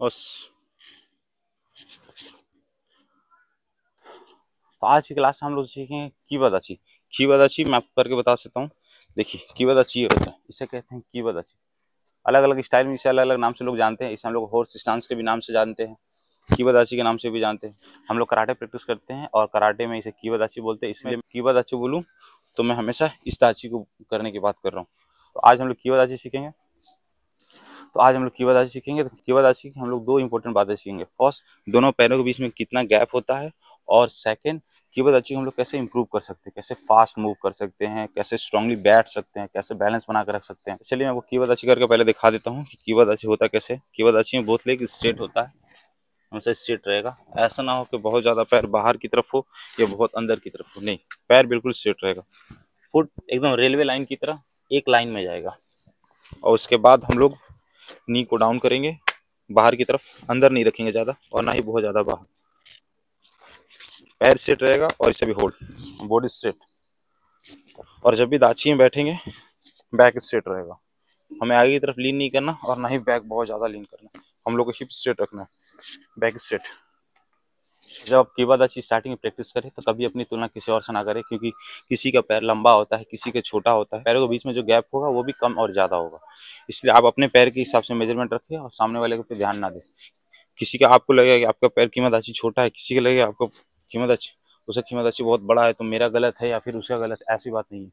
बस। तो आज की क्लास में हम लोग सीखेंगे कीवादाची। कीवादाची मैं आपको करके बता सकता हूँ। देखिए कीवादाची ये होता है, इसे कहते हैं कीवादाची। अलग अलग स्टाइल में इसे अलग अलग नाम से लोग जानते हैं। इसे हम लोग हॉर्स स्टांस के भी नाम से जानते हैं, कीवादाची के नाम से भी जानते हैं। हम लोग कराटे प्रैक्टिस करते हैं और कराटे में इसे कीवादाची बोलते हैं, इसलिए कीवादाची बोलूँ तो मैं हमेशा इस दाची को करने की बात कर रहा हूँ। तो आज हम लोग कीवादाची सीखेंगे। तो आज हम लोग कीवादाची सीखेंगे। तो कीवादाची की हम लोग दो इंपॉर्टेंट बातें सीखेंगे। फर्स्ट, दोनों पैरों के बीच में कितना गैप होता है, और सेकंड, कीवादाची हम लोग कैसे इंप्रूव कर सकते हैं, कैसे फास्ट मूव कर सकते हैं, कैसे स्ट्रांगली बैठ सकते हैं, कैसे बैलेंस बना कर रख सकते हैं। चलिए मैं आपको कीवादाची करके पहले दिखा देता हूँ कि कीवादाची होता कैसे। कीवादाची में बोथ लेग स्ट्रेट होता है, हमेशा स्ट्रेट रहेगा। ऐसा ना हो कि बहुत ज़्यादा पैर बाहर की तरफ हो या बहुत अंदर की तरफ हो, नहीं, पैर बिल्कुल स्ट्रेट रहेगा। फुट एकदम रेलवे लाइन की तरह एक लाइन में जाएगा। और उसके बाद हम लोग नी को डाउन करेंगे बाहर की तरफ, अंदर नहीं रखेंगे ज़्यादा और ना ही बहुत ज़्यादा बाहर। पैर स्ट्रेट रहेगा और इसे भी होल्ड, बॉडी स्ट्रेट। और जब भी दाची में बैठेंगे बैक स्ट्रेट रहेगा। हमें आगे की तरफ लीन नहीं करना और ना ही बैक बहुत ज़्यादा लीन करना। हम लोग को हिप स्ट्रेट रखना है, बैक स्ट्रेट। जब आप कीवादाची स्टार्टिंग में प्रैक्टिस करें तो कभी अपनी तुलना किसी और से ना करें, क्योंकि किसी का पैर लंबा होता है, किसी का छोटा होता है। पैरों के बीच में जो गैप होगा वो भी कम और ज़्यादा होगा। इसलिए आप अपने पैर के हिसाब से मेजरमेंट रखें और सामने वाले पे ध्यान ना दें। किसी का आपको लगेगा कि आपका पैर कीवादाची छोटा है, किसी का लगेगा आपको कीवादाची, उसे कीवादाची बहुत बड़ा है तो मेरा गलत है या फिर उसका गलत है, ऐसी बात नहीं है।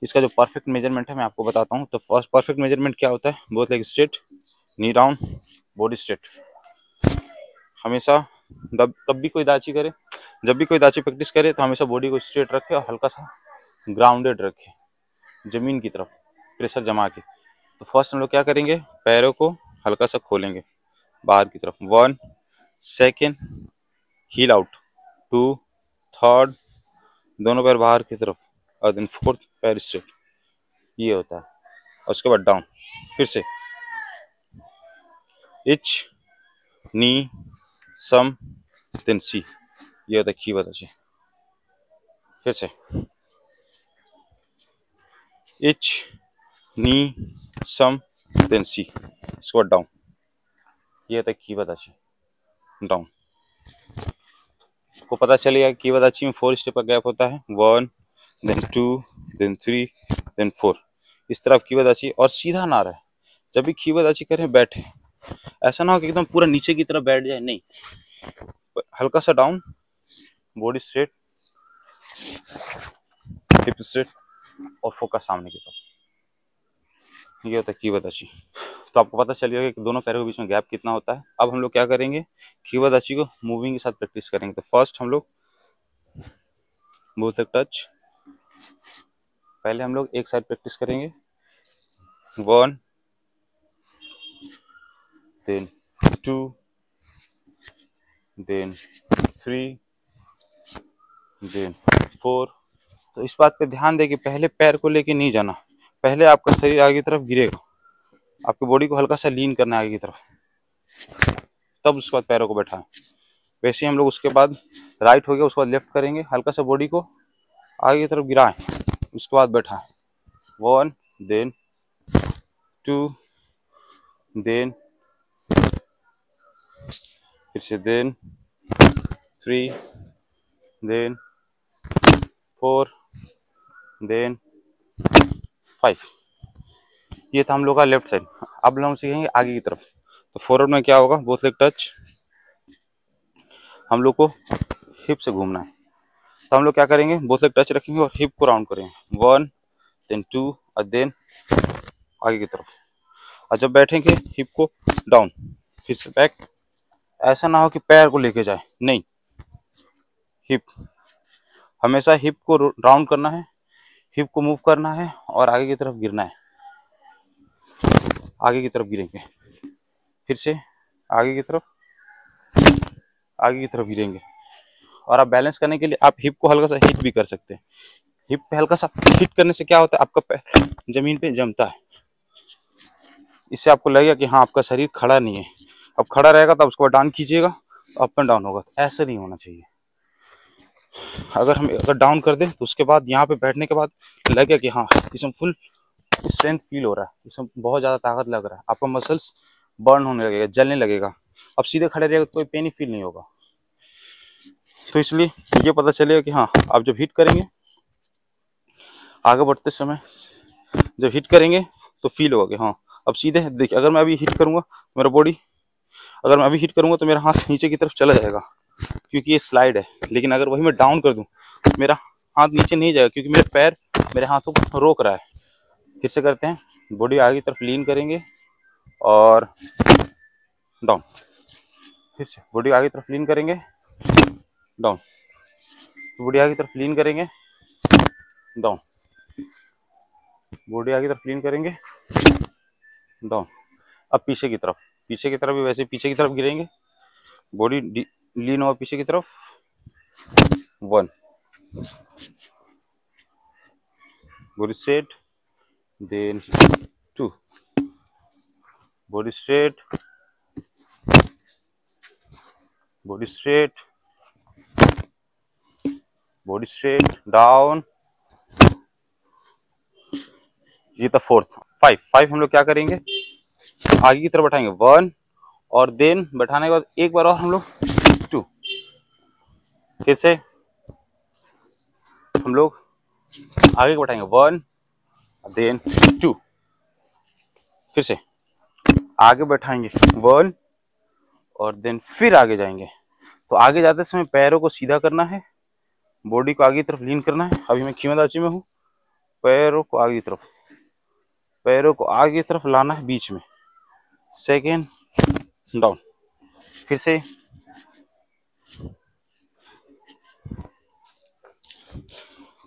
इसका जो परफेक्ट मेजरमेंट है मैं आपको बताता हूँ। तो फर्स्ट परफेक्ट मेजरमेंट क्या होता है, both leg straight, knee down, body straight. हमेशा कब भी कोई दाची करे, जब भी कोई दाची प्रैक्टिस करे तो हमेशा बॉडी को स्ट्रेट रखे और हल्का सा ग्राउंडेड रखे, जमीन की तरफ प्रेशर जमा के। तो फर्स्ट हम लोग क्या करेंगे, पैरों को हल्का सा खोलेंगे बाहर की तरफ, 1 सेकेंड, हील आउट, 2 थर्ड, दोनों पैर बाहर की तरफ, और देन फोर्थ पैर स्ट्रेट। ये होता है। और उसके बाद डाउन, फिर से इच, नी, सम, देन सी। ये होता है कीवादाची। फिर से इच, नी, सम, देन सी, इसके बाद डाउन। ये होता है कीवादाची, डाउन। को पता चलेगा कीवादाची में 4 स्टेप का गैप होता है, 1 देन 2 देन 3 देन 4। इस तरफ कीवादाची, और सीधा ना रहे। जब भी कीवादाची करें बैठे, ऐसा ना हो कि एकदम पूरा नीचे की तरफ बैठ जाए, नहीं, हल्का सा down, body straight, hip straight और फोकस सामने की तरफ। ये होता है कीवादाची। तो आपको पता चल गया कि दोनों पैरों के बीच में गैप कितना होता है। अब हम लोग क्या करेंगे, कीवादाची को मूविंग के साथ प्रैक्टिस करेंगे। तो फर्स्ट हम लोग बोथ लेग टच, पहले हम लोग एक साइड प्रैक्टिस करेंगे, 1 देन 2 देन 3 देन 4। तो इस बात पे ध्यान दें कि पहले पैर को लेके नहीं जाना, पहले आपका शरीर आगे की तरफ गिरेगा, आपकी बॉडी को हल्का सा लीन करना है आगे की तरफ, तब उसके बाद पैरों को बैठाएं। वैसे ही हम लोग उसके बाद राइट हो गया, उसके बाद लेफ्ट करेंगे, हल्का सा बॉडी को आगे की तरफ गिराएं, उसके बाद बैठाएं, 1 देन 2 देन, फिर से देन 3 देन 4 देन 5। ये था हम लोग का लेफ्ट साइड। अब हम सीखेंगे आगे की तरफ। तो फॉरवर्ड में क्या होगा, बोथ लेग टच, हम लोग को हिप से घूमना है। तो हम लोग क्या करेंगे, बोथ लेग टच रखेंगे और हिप को राउंड करेंगे, 1 देन 2 और देन आगे की तरफ। और जब बैठेंगे हिप को डाउन, फिर से बैक। ऐसा ना हो कि पैर को लेके जाए, नहीं, हिप, हमेशा हिप को राउंड करना है, हिप को मूव करना है और आगे की तरफ गिरना है। आगे की तरफ गिरेंगे, फिर से आगे की तरफ, आगे की तरफ गिरेंगे। और आप बैलेंस करने के लिए आप हिप को हल्का सा हिट भी कर सकते हैं। हिप पे हल्का सा हिट करने से क्या होता है, आपका पैर जमीन पे जमता है। इससे आपको लगेगा कि हाँ आपका शरीर खड़ा नहीं है। अब खड़ा रहेगा तब उसको डाउन कीजिएगा, अप एंड डाउन होगा। तो ऐसे नहीं होना चाहिए। अगर डाउन कर दें तो उसके बाद यहाँ पे बैठने के बाद लगेगा कि हाँ इसमें फुल स्ट्रेंथ फील हो रहा है, इसमें बहुत ज़्यादा ताकत लग रहा है, आपका मसल्स बर्न होने लगेगा, जलने लगेगा। अब सीधे खड़े रहेगा तो कोई पेन ही फील नहीं होगा। तो इसलिए ये पता चलेगा कि हाँ, आप जब हिट करेंगे आगे बढ़ते समय, जब हिट करेंगे तो फील होगा कि हाँ अब सीधे। देखिए अगर मैं अभी हिट करूंगा मेरा बॉडी, अगर मैं अभी हिट करूंगा तो मेरा हाथ नीचे की तरफ चला जाएगा क्योंकि ये स्लाइड है। लेकिन अगर वही मैं डाउन कर दूं मेरा हाथ नीचे नहीं जाएगा क्योंकि मेरे पैर मेरे हाथों को रोक रहा है। फिर से करते हैं, बॉडी आगे की तरफ लीन करेंगे और डाउन। फिर से बॉडी आगे की तरफ लीन करेंगे, डाउन। बॉडी आगे की तरफ लीन करेंगे, डाउन। बॉडी आगे की तरफ लीन करेंगे, डाउन। अब पीछे की तरफ, पीछे की तरफ भी वैसे पीछे की तरफ गिरेंगे, बॉडी लीन और पीछे की तरफ, 1, body straight, then 2, body straight, body straight, body straight, down। ये था 4th। 5 हम लोग क्या करेंगे, आगे की तरफ बैठाएंगे 1 और देन बैठाने के बाद एक बार और हम लोग 2। कैसे हम लोग आगे बैठाएंगे 1 देन 2, फिर से आगे बैठाएंगे 1 और देन फिर आगे जाएंगे। तो आगे जाते समय पैरों को सीधा करना है, बॉडी को आगे की तरफ लीन करना है। अभी मैं कीमदाची में हूँ, पैरों को आगे की तरफ, पैरों को आगे की तरफ लाना है बीच में, सेकेंड डाउन। फिर से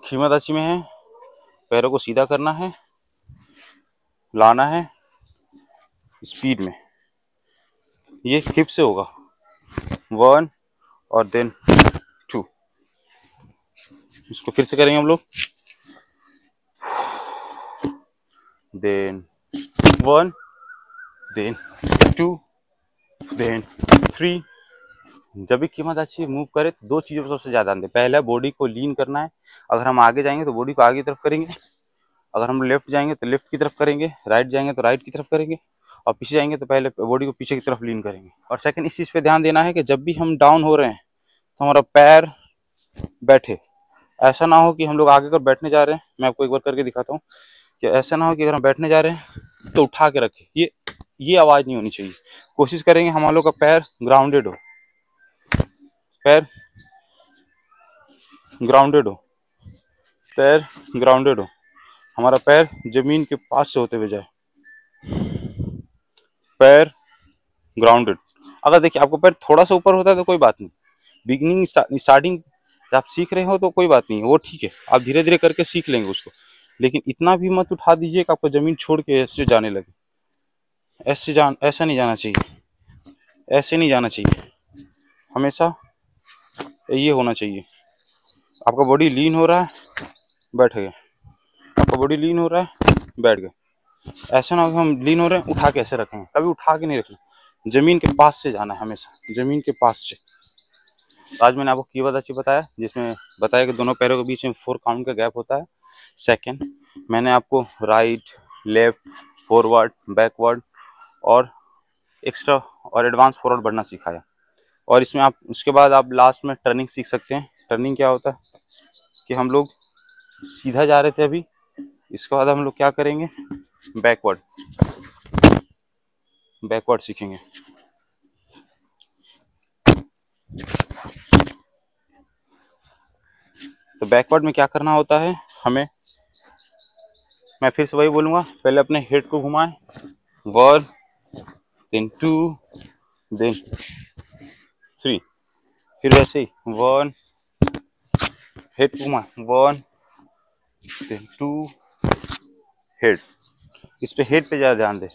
कीमदाची में है, पैरों को सीधा करना है, लाना है स्पीड में, ये हिप से होगा 1 और देन 2। इसको फिर से करेंगे हम लोग, देन 1 देन 2 देन 3। जब भी कीमदाची मूव करे तो 2 चीज़ों पर सबसे ज़्यादा ध्यान दें। पहला बॉडी को लीन करना है, अगर हम आगे जाएंगे तो बॉडी को आगे की तरफ करेंगे, अगर हम लेफ्ट जाएंगे तो लेफ्ट की तरफ करेंगे, राइट जाएंगे तो राइट की तरफ करेंगे, और पीछे जाएंगे तो पहले बॉडी को पीछे की तरफ लीन करेंगे। और सेकंड इस चीज़ पे ध्यान देना है कि जब भी हम डाउन हो रहे हैं तो हमारा पैर बैठे, ऐसा ना हो कि हम लोग आगे कर बैठने जा रहे हैं। मैं आपको एक बार करके दिखाता हूँ कि ऐसा ना हो कि अगर हम बैठने जा रहे हैं तो उठा के रखे, ये आवाज़ नहीं होनी चाहिए। कोशिश करेंगे हम लोग का पैर ग्राउंडेड हो, पैर ग्राउंडेड हो, पैर ग्राउंडेड हो, हमारा पैर जमीन के पास से होते हुए जाए, पैर ग्राउंडेड। अगर देखिए आपको पैर थोड़ा सा ऊपर होता है तो कोई बात नहीं, बिगिनिंग स्टार्टिंग जब आप सीख रहे हो तो कोई बात नहीं, वो ठीक है, आप धीरे धीरे करके सीख लेंगे उसको। लेकिन इतना भी मत उठा दीजिए कि आपको जमीन छोड़ के ऐसे जाने लगे, ऐसा नहीं जाना चाहिए, ऐसे नहीं जाना चाहिए, हमेशा ये होना चाहिए। आपका बॉडी लीन हो रहा है, बैठ गए, आपका बॉडी लीन हो रहा है, बैठ गए। ऐसा ना हो कि हम लीन हो रहे हैं उठा के ऐसे रखेंगे, कभी उठा के नहीं रखना, जमीन के पास से जाना है, हमेशा जमीन के पास से। आज मैंने आपको कीमदाची बताया जिसमें बताया कि दोनों पैरों के बीच में 4 काउंट का गैप होता है। सेकंड मैंने आपको राइट, लेफ्ट, फॉरवर्ड, बैकवर्ड और एक्स्ट्रा और एडवांस फॉरवर्ड बढ़ना सिखाया। और इसमें आप उसके बाद आप लास्ट में टर्निंग सीख सकते हैं। टर्निंग क्या होता है कि हम लोग सीधा जा रहे थे अभी, इसके बाद हम लोग क्या करेंगे, बैकवर्ड, बैकवर्ड सीखेंगे। तो बैकवर्ड में क्या करना होता है हमें, मैं फिर से वही बोलूँगा, पहले अपने हेड को घुमाएं 1 देन 2 देन 3, फिर वैसे ही 1 हेड को घुमाएं 1 देन 2 हेड। इस पे हेड पे ज़्यादा ध्यान दें।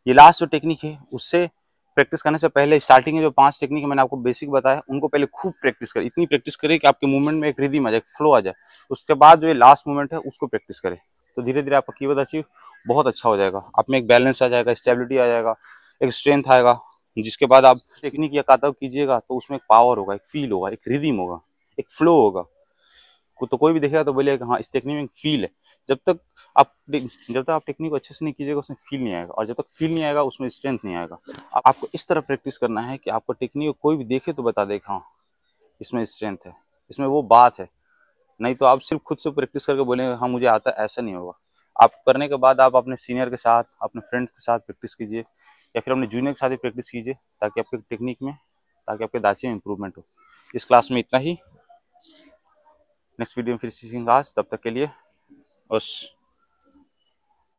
ये लास्ट जो टेक्निक है उससे प्रैक्टिस करने से पहले स्टार्टिंग में जो 5 टेक्निक है मैंने आपको बेसिक बताया, उनको पहले खूब प्रैक्टिस करें, इतनी प्रैक्टिस करें कि आपके मूवमेंट में एक रिदम आ जाए, एक फ्लो आ जाए। उसके बाद जो ये लास्ट मूवमेंट है उसको प्रैक्टिस करें, तो धीरे धीरे आपका कीमदाची बहुत अच्छा हो जाएगा। आप में एक बैलेंस आ जाएगा, स्टेबिलिटी आ जाएगा, एक स्ट्रेंथ आएगा, जिसके बाद आप टेक्निक या कातब कीजिएगा तो उसमें एक पावर होगा, एक फील होगा, एक रिदम होगा, एक फ्लो होगा। तो कोई भी देखेगा तो बोलेगा हाँ इस टेक्निक में फील है। जब तक आप टेक्निक को अच्छे से नहीं कीजिएगा उसमें फील नहीं आएगा, और जब तक फील नहीं आएगा उसमें स्ट्रेंथ नहीं आएगा। आपको इस तरह प्रैक्टिस करना है कि आपको टेक्निक को कोई भी देखे तो बता दे हाँ इसमें स्ट्रेंथ है, इसमें वो बात है। नहीं तो आप सिर्फ खुद से प्रैक्टिस करके बोलेंगे हाँ मुझे आता है, ऐसा नहीं होगा। आप करने के बाद आप अपने सीनियर के साथ, अपने फ्रेंड्स के साथ प्रैक्टिस कीजिए, या फिर अपने जूनियर के साथ भी प्रैक्टिस कीजिए, ताकि आपके टेक्निक में, ताकि आपके दाची में इंप्रूवमेंट हो। इस क्लास में इतना ही। नेक्स्ट वीडियो में फिर सीखेंगे आज, तब तक के लिए बस।